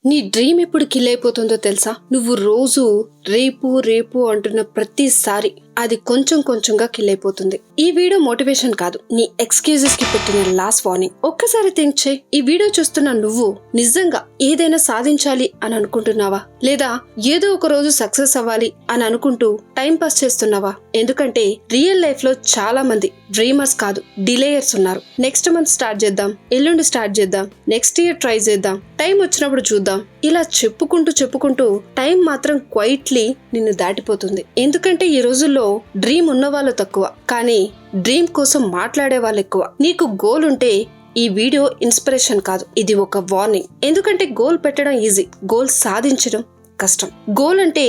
నీ డ్రీమ్ ఎప్పుడు కిల్ అయిపోతుందో తెలుసా? నువ్వు రోజు రేపు రేపు అంటున్న ప్రతిసారి అది కొంచెం కొంచెంగా కిల్ అయిపోతుంది. ఈ వీడియో మోటివేషన్ కాదు, నీ ఎక్స్క్యూజెస్ కి పెట్టిన లాస్ట్ వార్నింగ్. ఒక్కసారి థింక్ చేయి, ఈ వీడియో చూస్తున్న నువ్వు నిజంగా ఏదైనా సాధించాలి అని అనుకుంటున్నావా? లేదా ఏదో ఒక రోజు సక్సెస్ అవ్వాలి అని అనుకుంటూ టైం పాస్ చేస్తున్నావా? ఎందుకంటే రియల్ లైఫ్ లో చాలా మంది డ్రీమర్స్ కాదు, డిలేయర్స్ ఉన్నారు. నెక్స్ట్ మంత్ స్టార్ట్ చేద్దాం, ఎల్లుండి స్టార్ట్ చేద్దాం, నెక్స్ట్ ఇయర్ ట్రై చేద్దాం, టైం వచ్చినప్పుడు చూద్దాం, ఇలా చెప్పుకుంటూ టైం మాత్రం క్వైట్లీ నిన్ను దాటిపోతుంది. ఎందుకంటే ఈ రోజుల్లో డ్రీమ్ ఉన్న వాళ్ళు తక్కువ, కానీ డ్రీమ్ కోసం మాట్లాడే వాళ్ళు ఎక్కువ. నీకు గోల్ ఉంటే ఈ వీడియో ఇన్స్పిరేషన్ కాదు, ఇది ఒక వార్నింగ్. ఎందుకంటే గోల్ పెట్టడం ఈజీ, గోల్ సాధించడం కష్టం. గోల్ అంటే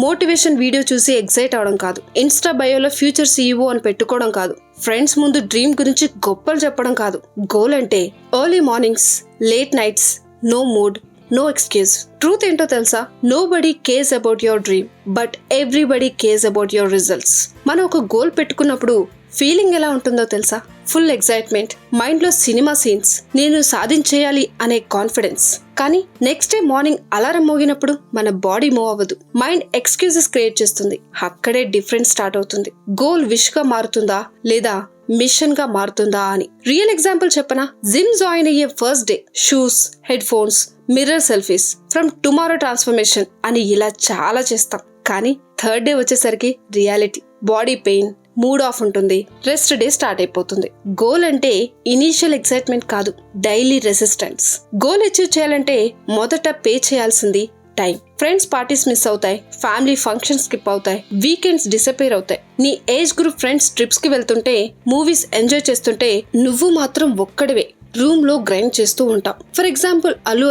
మోటివేషన్ వీడియో చూసి ఎక్సైట్ అవడం కాదు, ఇన్స్టా బయోలో ఫ్యూచర్ CEO అని పెట్టుకోవడం కాదు, ఫ్రెండ్స్ ముందు డ్రీమ్ గురించి గొప్పలు చెప్పడం కాదు. గోల్ అంటే early mornings, late nights, no mood, no excuse. Truth ఏంటో తెలుసా? Nobody cares about your dream, but everybody cares about your results. మనం ఒక గోల్ పెట్టుకున్నప్పుడు ఫీలింగ్ ఎలా ఉంటుందో తెలుసా? ఫుల్ ఎక్సైట్మెంట్, మైండ్ లో సినిమా సీన్స్, నేను సాధించేయాలి అనే కాన్ఫిడెన్స్. కానీ నెక్స్ట్ డే మార్నింగ్ అలారం మోగినప్పుడు మన బాడీ మూవ్ అవ్వదు, మైండ్ ఎక్స్క్యూజెస్ క్రియేట్ చేస్తుంది. అక్కడే డిఫరెన్స్ స్టార్ట్ అవుతుంది. గోల్ విష్ గా మారుతుందా లేదా మిషన్ గా మారుతుందా అని. రియల్ ఎగ్జాంపుల్ చెప్పనా? జిమ్ జాయిన్ అయ్యే first day shoes, head phones, mirror selfies, from tomorrow transformation అని ఇలా చాలా చేస్తాం. కానీ థర్డ్ డే వచ్చేసరికి reality, body pain, mood of ఉంటుంది, రెస్ట్ డే స్టార్ట్ అయిపోతుంది. గోల్ అంటే ఇనీషియల్ ఎక్సైట్మెంట్ కాదు, డైలీ రెసిస్టెన్స్. గోల్ అచీవ్ చేయాలంటే మొదట పే చేయాల్సింది టైం. ఫ్రెండ్స్ పార్టీస్ మిస్ అవుతాయి, ఫ్యామిలీ ఫంక్షన్స్ స్కిప్ అవుతాయి, వీకెండ్స్ డిసపేర్ అవుతాయి. నీ ఏజ్ గ్రూప్ ఫ్రెండ్స్ ట్రిప్స్ కి వెళ్తుంటే, మూవీస్ ఎంజాయ్ చేస్తుంటే నువ్వు మాత్రం ఒక్కడివే రూమ్ లో గ్రైండ్ చేస్తూ ఉంటాం. For example Allu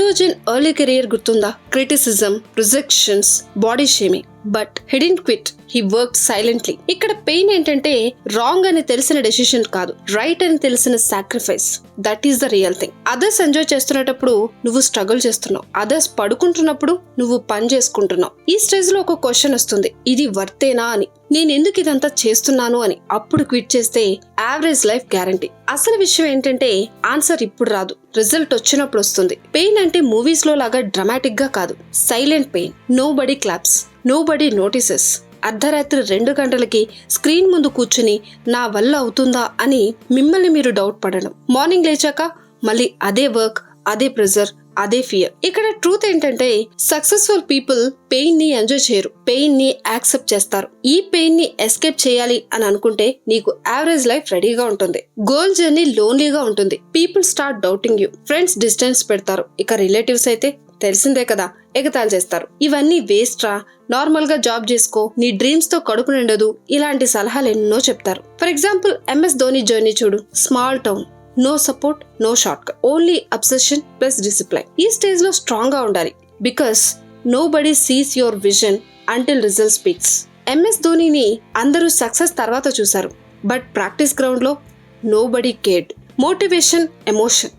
Arjun early career గుర్తుందా? Criticism, rejections, body shaming, but he didn't quit, he worked silently. ఇక్కడ పెయిన్ ఏంటంటే రాంగ్ అని తెలిసిన డెసిషన్ కాదు, రైట్ అని తెలిసిన sacrifice. That is the real thing. Others enjoy చేస్తున్నప్పుడు నువ్వు స్ట్రగుల్ చేస్తున్నావు, అదర్స్ పడుకుంటున్నప్పుడు నువ్వు పని చేసుకుంటున్నావు. ఈ స్టేజ్ లో ఒక క్వశ్చన్ వస్తుంది, ఇది వర్తేనా అని, నేను ఎందుకు ఇదంతా చేస్తున్నాను అని. అప్పుడు క్విట్ చేస్తే యావరేజ్ లైఫ్ గ్యారంటీ. అసలు విషయం ఏంటంటే ఆన్సర్ ఇప్పుడు రాదు, రిజల్ట్ వచ్చినప్పుడు వస్తుంది. పెయిన్ అంటే మూవీస్ లో లాగా డ్రామాటిక్ గా కాదు, silent pain. Nobody claps, nobody notices. అర్ధరాత్రి 2 గంటలకి స్క్రీన్ ముందు కూర్చుని నా వల్ల అవుతుందా అని మిమ్మల్ని మీరు డౌట్ పడడం. మార్నింగ్ లేచాక మళ్ళీ అదే వర్క్, అదే ప్రెజర్, అదే ఫియర్. ఇక్కడ ట్రూత్ ఏంటంటే సక్సెస్ఫుల్ పీపుల్ పెయిన్ ని ఎంజాయ్ చేయరు, పెయిన్ ని యాక్సెప్ట్ చేస్తారు. ఈ పెయిన్ ని ఎస్కేప్ చేయాలి అని అనుకుంటే నీకు యావరేజ్ లైఫ్ రెడీగా ఉంటుంది. గోల్ జర్నీ లోన్లీగా ఉంటుంది. People start doubting you, friends distance పెడతారు, ఇక రిలేటివ్స్ అయితే తెలిసిందే కదా ఎగతాళి చేస్తారు. ఇవన్నీ వేస్ట్ రా, నార్మల్ గా జాబ్ చేసుకో, నీ డ్రీమ్స్ తో కడుపు నిండదు, ఇలాంటి సలహాలు ఎన్నో చెప్తారు. For example MS Dhoni journey చూడు. Small town, no support, no short cut, only obsession plus discipline. ఈ స్టేజ్ లో స్ట్రాంగ్ గా ఉండాలి, because nobody sees your vision until result speaks. MS ధోనిని అందరూ సక్సెస్ తర్వాత చూశారు, బట్ ప్రాక్టీస్ గ్రౌండ్ లో nobody cared. Motivation emotion,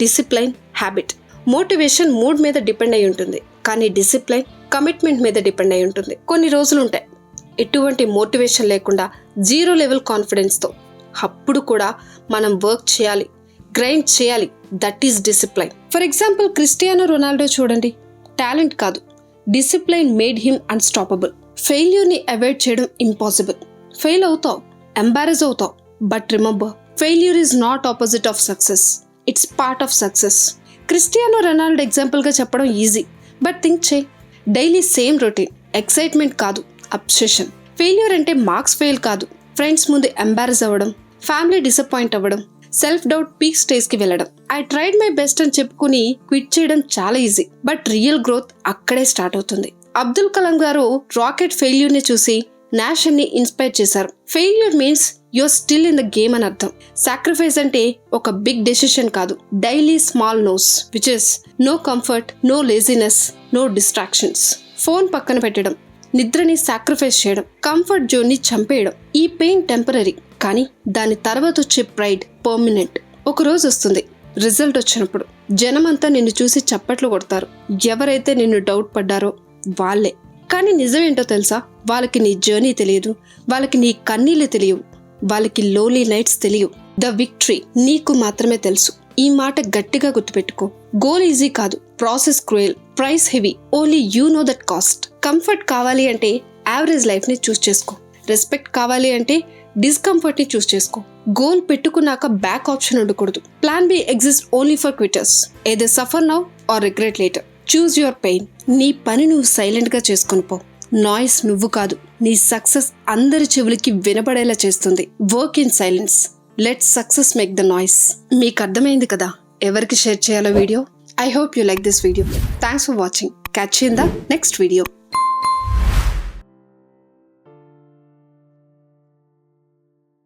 discipline habit. Motivation mood మీద డిపెండ్ అయి ఉంటుంది, కానీ డిసిప్లైన్ కమిట్మెంట్ మీద డిపెండ్ అయి ఉంటుంది. కొన్ని రోజులు ఉంటాయి ఎటువంటి మోటివేషన్ లేకుండా, 0 లెవెల్ కాన్ఫిడెన్స్ తో. అప్పుడు కూడా మనం వర్క్ చేయాలి, గ్రైండ్ చేయాలి. That is discipline. For example Cristiano Ronaldo చూడండి. టాలెంట్ కాదు, discipline made him unstoppable. Failure ని అవాయిడ్ చేయడం ఇంపాసిబుల్. ఫెయిల్ అవుతావు, ఎంబారెస్ అవుతావు, but remember, failure is not opposite of success, it's part of success. Cristiano Ronaldo example గా చెప్పడం easy, but think చేయి. Daily same routine, excitement కాదు, obsession. Failure అంటే marks fail కాదు, ఫ్రెండ్స్ ముందు ఎంబారెస్ అవ్వడం, ఫ్యామిలీ డిసప్పాయింట్ అవ్వడం, సెల్ఫ్ డౌట్ పీక్ స్టేజ్ కి వెళ్ళడం. ఐ ట్రైడ్ మై బెస్ట్ అని చెప్పుకుని క్విట్ చేయడం చాలా ఈజీ, బట్ రియల్ గ్రోత్ అక్కడే స్టార్ట్ అవుతుంది. అబ్దుల్ కలాం గారు రాకెట్ ఫెయిల్యూర్ ని చూసి నేషన్ ని ఇన్స్పైర్ చేశారు. Failure means you're still in the game అని అర్థం. సాక్రిఫైస్ అంటే ఒక బిగ్ డెసిషన్ కాదు, daily small noes, which is no comfort, no laziness, no distractions. Phone పక్కన పెట్టడం, నిద్రని సాక్రిఫైస్ చేయడం, కంఫర్ట్ జోన్ ని చంపేయడం. ఈ పెయిన్ టెంపరరీ, కానీ దాని తర్వాత వచ్చే ప్రైడ్ పర్మనెంట్. ఒక రోజు వస్తుంది, రిజల్ట్ వచ్చినప్పుడు జనమంతా నిన్ను చూసి చప్పట్లు కొడతారు. ఎవరైతే నిన్ను డౌట్ పడ్డారో వాళ్ళే. కానీ నిజమేంటో తెలుసా? వాళ్ళకి నీ జర్నీ తెలియదు, వాళ్ళకి నీ కన్నీళ్లు తెలియవు, వాళ్ళకి లోన్లీ నైట్స్ తెలియవు. ద విక్టరీ నీకు మాత్రమే తెలుసు. ఈ మాట గట్టిగా గుర్తుపెట్టుకో. గోల్ ఈజీ కాదు, process cruel, price heavy, only you know that cost. Comfort కావాలి అంటే యావరేజ్ లైఫ్ ని చూస్ చేసుకో. రెస్పెక్ట్ కావాలి అంటే డిస్కంఫర్ట్ ని చూస్ చేసుకో. గోల్ పెట్టుకున్నాక బ్యాక్ ఆప్షన్ ఉండకూడదు. Plan B exist only for quitters. ఏదో suffer now or regret later. Choose your pain. నీ పని నువ్వు సైలెంట్ గా చేసుకుని పో. నాయిస్ నువ్వు కాదు, నీ సక్సెస్ అందరి చెవులకి వినపడేలా చేస్తుంది. Work in silence. Let success make the noise. మీకు అర్థమైంది కదా ఎవరికి షేర్ చేయాలో video? I hope you like this video. Thanks for watching. Catch you in the next video.